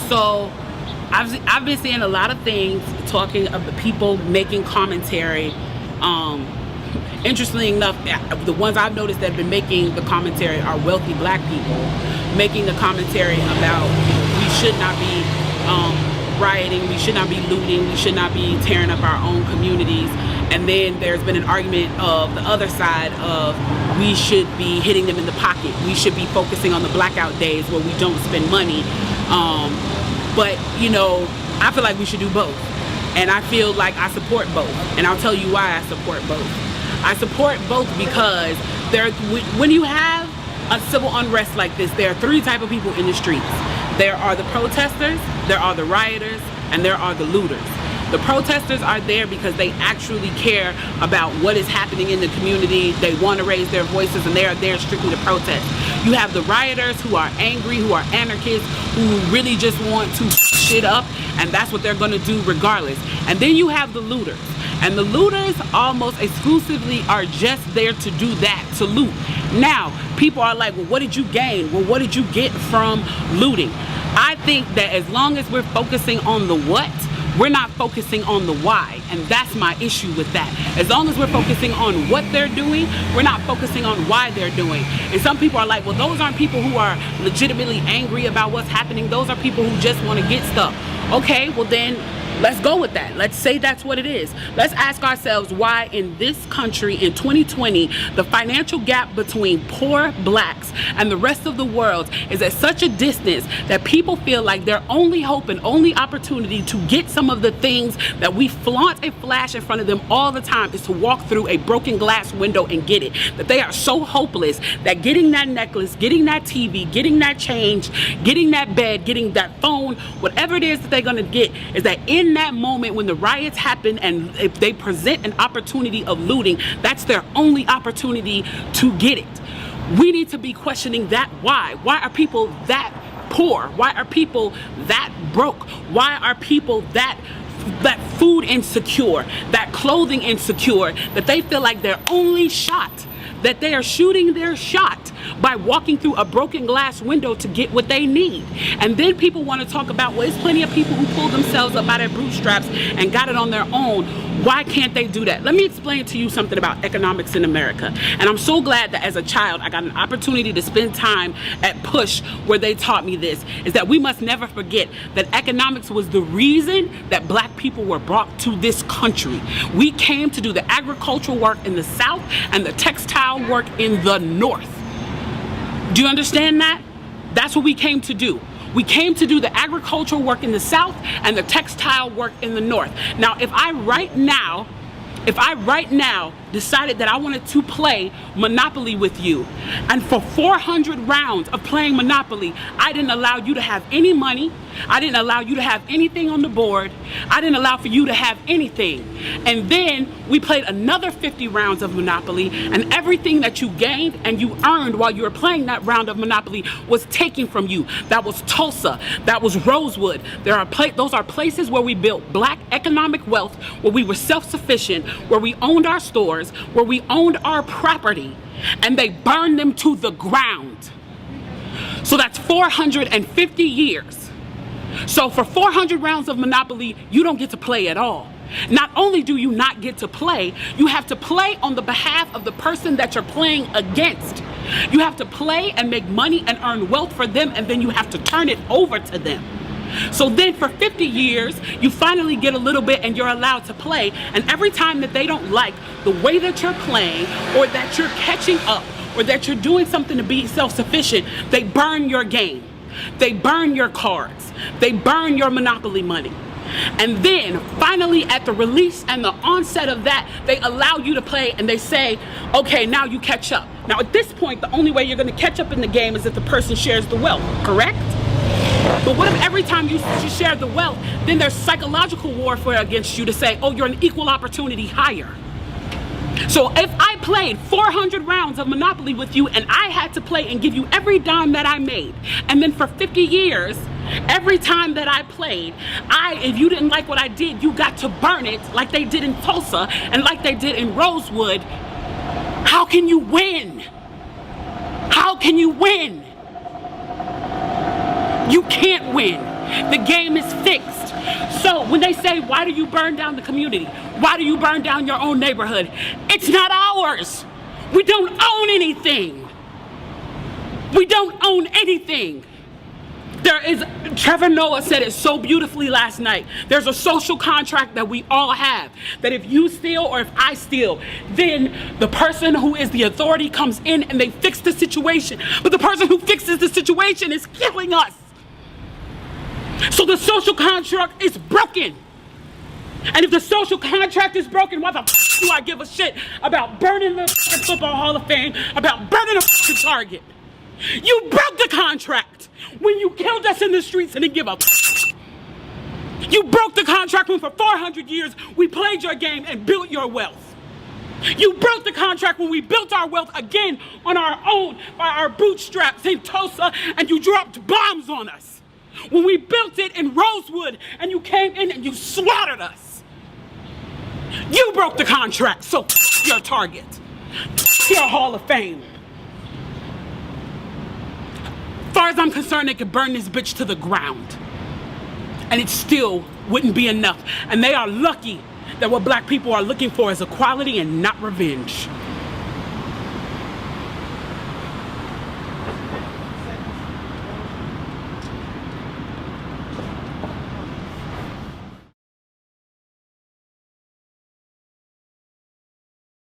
So I've been seeing a lot of things talking of the people making commentary. Interestingly enough, the ones I've noticed that have been making the commentary are wealthy black people making the commentary about we should not be rioting, we should not be looting, we should not be tearing up our own communities. And then there's been an argument of the other side of we should be hitting them in the pocket. We should be focusing on the blackout days where we don't spend money. But, you know, I feel like we should do both. And I feel like I support both. And I'll tell you why I support both. I support both because when you have a civil unrest like this, there are three types of people in the streets. There are the protesters, there are the rioters, and there are the looters. The protesters are there because they actually care about what is happening in the community. They want to raise their voices, and they are there strictly to protest. You have the rioters who are angry, who are anarchists, who really just want to shit up, and that's what they're going to do regardless. And then you have the looters. And the looters almost exclusively are just there to do that, to loot. Now, people are like, well, what did you gain? Well, what did you get from looting? I think that as long as we're focusing on the what, we're not focusing on the why, and that's my issue with that. As long as we're focusing on what they're doing, we're not focusing on why they're doing. And some people are like, well, those aren't people who are legitimately angry about what's happening. Those are people who just want to get stuff. Okay, well then, let's go with that. Let's say that's what it is. Let's ask ourselves why in this country in 2020, the financial gap between poor blacks and the rest of the world is at such a distance that people feel like their only hope and only opportunity to get some of the things that we flaunt and flash in front of them all the time is to walk through a broken glass window and get it. That they are so hopeless that getting that necklace, getting that TV, getting that change, getting that bed, getting that phone, whatever it is that they're gonna get, is that in that moment when the riots happen and if they present an opportunity of looting, that's their only opportunity to get it. We need to be questioning that why. Why are people that poor? Why are people that broke? Why are people that food insecure, that clothing insecure, that they feel like their only shot, that they are shooting their shot by walking through a broken glass window to get what they need? And then people want to talk about, well, there's plenty of people who pulled themselves up by their bootstraps and got it on their own. Why can't they do that? Let me explain to you something about economics in America. And I'm so glad that as a child, I got an opportunity to spend time at Push where they taught me this, is that we must never forget that economics was the reason that black people were brought to this country. We came to do the agricultural work in the South and the textile work in the North. Do you understand that? That's what we came to do. We came to do the agricultural work in the South and the textile work in the North. Now, if I right now decided that I wanted to play Monopoly with you, and for 400 rounds of playing Monopoly, I didn't allow you to have any money, I didn't allow you to have anything on the board, I didn't allow for you to have anything. And then we played another 50 rounds of Monopoly, and everything that you gained and you earned while you were playing that round of Monopoly was taken from you. That was Tulsa, that was Rosewood. Those are places where we built black economic wealth, where we were self-sufficient, where we owned our stores, where we owned our property, and they burned them to the ground. So that's 450 years. So for 400 rounds of Monopoly, you don't get to play at all. Not only do you not get to play, you have to play on the behalf of the person that you're playing against. You have to play and make money and earn wealth for them, and then you have to turn it over to them. So then for 50 years, you finally get a little bit and you're allowed to play. And every time that they don't like the way that you're playing, or that you're catching up, or that you're doing something to be self-sufficient, they burn your game. They burn your cards. They burn your Monopoly money. And then finally at the release and the onset of that, they allow you to play and they say, okay, now you catch up. Now at this point, the only way you're going to catch up in the game is if the person shares the wealth, correct? But what if every time you share the wealth, then there's psychological warfare against you to say, oh, you're an equal opportunity hire. So if I played 400 rounds of Monopoly with you and I had to play and give you every dime that I made, and then for 50 years, every time that I played, if you didn't like what I did, you got to burn it like they did in Tulsa and like they did in Rosewood, how can you win? How can you win? You can't win. The game is fixed. So when they say, why do you burn down the community? Why do you burn down your own neighborhood? It's not ours. We don't own anything. We don't own anything. Trevor Noah said it so beautifully last night. There's a social contract that we all have. That if you steal or if I steal, then the person who is the authority comes in and they fix the situation. But the person who fixes the situation is killing us. So the social contract is broken. And if the social contract is broken, why the f do I give a shit about burning the Football Hall of Fame, about burning a Target? You broke the contract when you killed us in the streets and didn't give up. You broke the contract when for 400 years we played your game and built your wealth. You broke the contract when we built our wealth again on our own by our bootstraps in Tulsa and you dropped bombs on us. When we built it in Rosewood and you came in and you slaughtered us. You broke the contract, so your Target, your Hall of Fame. As far as I'm concerned, they could burn this bitch to the ground. And it still wouldn't be enough. And they are lucky that what black people are looking for is equality and not revenge.